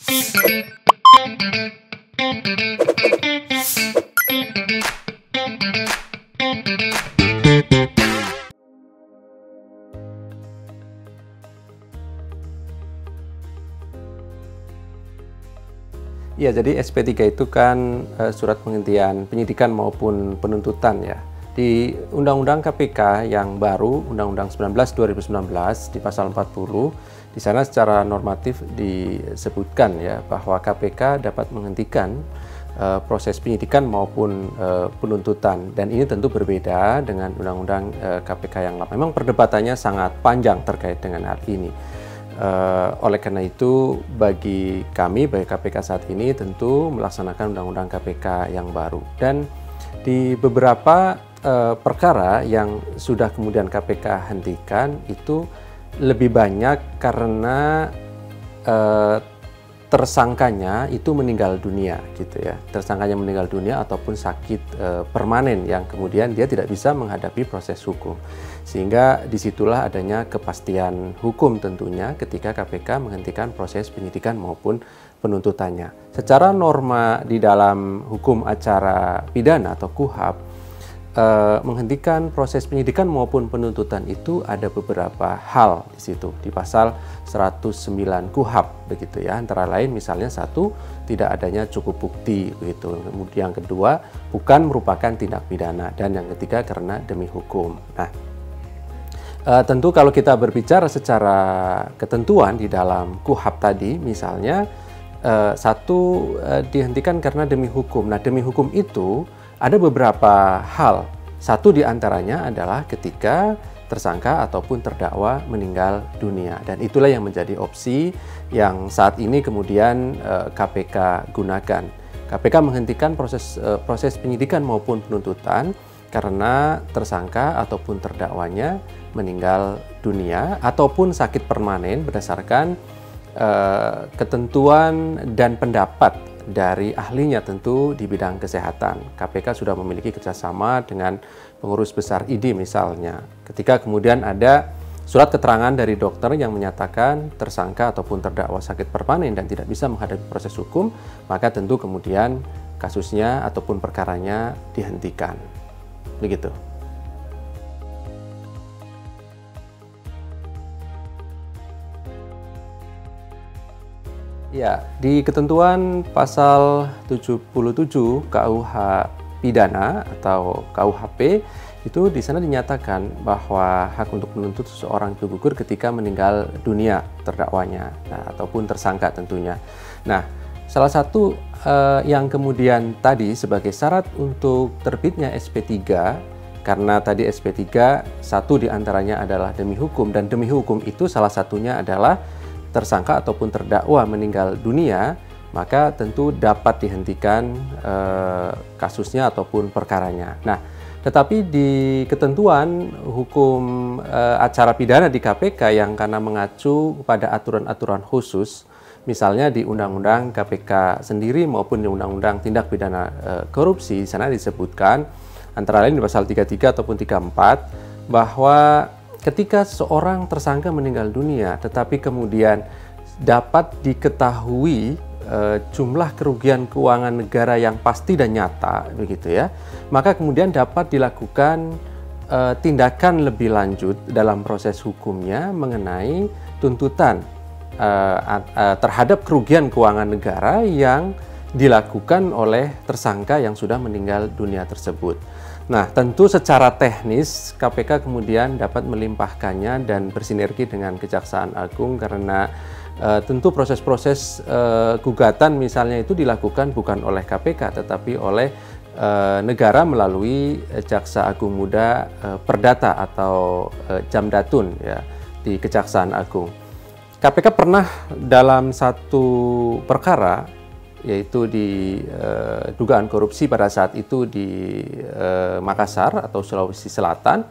Iya, jadi SP3 itu kan surat penghentian penyidikan maupun penuntutan ya. Di Undang-Undang KPK yang baru, Undang-Undang 19 2019 di pasal 40, di sana secara normatif disebutkan ya bahwa KPK dapat menghentikan proses penyidikan maupun penuntutan, dan ini tentu berbeda dengan Undang-Undang KPK yang lama. Memang perdebatannya sangat panjang terkait dengan hal ini. Oleh karena itu, bagi kami, bagi KPK saat ini tentu melaksanakan Undang-Undang KPK yang baru. Dan di beberapa perkara yang sudah kemudian KPK hentikan itu lebih banyak karena tersangkanya itu meninggal dunia gitu ya. Tersangkanya meninggal dunia ataupun sakit permanen yang kemudian dia tidak bisa menghadapi proses hukum. Sehingga disitulah adanya kepastian hukum tentunya ketika KPK menghentikan proses penyidikan maupun penuntutannya. Secara norma di dalam hukum acara pidana atau KUHP, menghentikan proses penyidikan maupun penuntutan itu ada beberapa hal di situ di pasal 109 KUHP begitu ya. Antara lain misalnya satu, tidak adanya cukup bukti begitu. Kemudian yang kedua, bukan merupakan tindak pidana, dan yang ketiga karena demi hukum. Nah, tentu kalau kita berbicara secara ketentuan di dalam KUHP tadi, misalnya satu dihentikan karena demi hukum. Nah, demi hukum itu ada beberapa hal. Satu di antaranya adalah ketika tersangka ataupun terdakwa meninggal dunia. Dan itulah yang menjadi opsi yang saat ini kemudian KPK gunakan. KPK menghentikan proses penyidikan maupun penuntutan karena tersangka ataupun terdakwanya meninggal dunia ataupun sakit permanen berdasarkan ketentuan dan pendapat dari ahlinya tentu di bidang kesehatan. KPK sudah memiliki kerjasama dengan pengurus besar ID misalnya. Ketika kemudian ada surat keterangan dari dokter yang menyatakan tersangka ataupun terdakwa sakit permanen dan tidak bisa menghadapi proses hukum, maka tentu kemudian kasusnya ataupun perkaranya dihentikan. Begitu. Ya, di ketentuan pasal 77 KUH pidana atau KUHP itu di sana dinyatakan bahwa hak untuk menuntut seseorang itu gugur ketika meninggal dunia terdakwanya, ataupun tersangka tentunya. Nah, salah satu yang kemudian tadi sebagai syarat untuk terbitnya SP3, karena tadi SP3 satu diantaranya adalah demi hukum, dan demi hukum itu salah satunya adalah tersangka ataupun terdakwa meninggal dunia, maka tentu dapat dihentikan kasusnya ataupun perkaranya. Nah, tetapi di ketentuan hukum acara pidana di KPK yang karena mengacu pada aturan-aturan khusus, misalnya di Undang-Undang KPK sendiri maupun di Undang-Undang Tindak Pidana Korupsi, di sana disebutkan antara lain di pasal 33 ataupun 34 bahwa ketika seorang tersangka meninggal dunia, tetapi kemudian dapat diketahui jumlah kerugian keuangan negara yang pasti dan nyata, begitu ya, maka kemudian dapat dilakukan tindakan lebih lanjut dalam proses hukumnya mengenai tuntutan terhadap kerugian keuangan negara yang dilakukan oleh tersangka yang sudah meninggal dunia tersebut. Nah, tentu secara teknis KPK kemudian dapat melimpahkannya dan bersinergi dengan Kejaksaan Agung karena tentu proses-proses gugatan misalnya itu dilakukan bukan oleh KPK tetapi oleh negara melalui Jaksa Agung Muda Perdata atau Jamdatun ya di Kejaksaan Agung. KPK pernah dalam satu perkara, yaitu di dugaan korupsi pada saat itu di Makassar atau Sulawesi Selatan,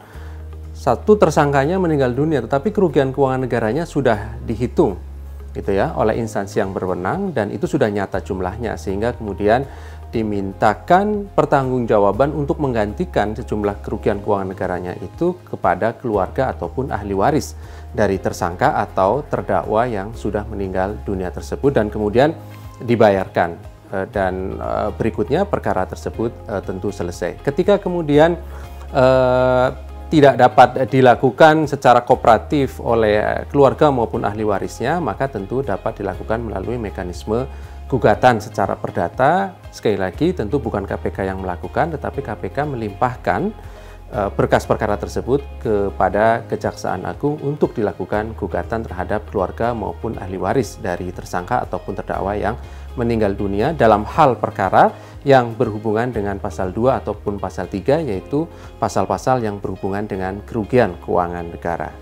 satu tersangkanya meninggal dunia, tetapi kerugian keuangan negaranya sudah dihitung gitu ya, oleh instansi yang berwenang, dan itu sudah nyata jumlahnya, sehingga kemudian dimintakan pertanggungjawaban untuk menggantikan sejumlah kerugian keuangan negaranya itu kepada keluarga ataupun ahli waris dari tersangka atau terdakwa yang sudah meninggal dunia tersebut, dan kemudian dibayarkan. Dan berikutnya perkara tersebut tentu selesai. Ketika kemudian tidak dapat dilakukan secara kooperatif oleh keluarga maupun ahli warisnya, maka tentu dapat dilakukan melalui mekanisme gugatan secara perdata. Sekali lagi, tentu bukan KPK yang melakukan, tetapi KPK melimpahkan berkas perkara tersebut kepada Kejaksaan Agung untuk dilakukan gugatan terhadap keluarga maupun ahli waris dari tersangka ataupun terdakwa yang meninggal dunia dalam hal perkara yang berhubungan dengan pasal 2 ataupun pasal 3, yaitu pasal-pasal yang berhubungan dengan kerugian keuangan negara.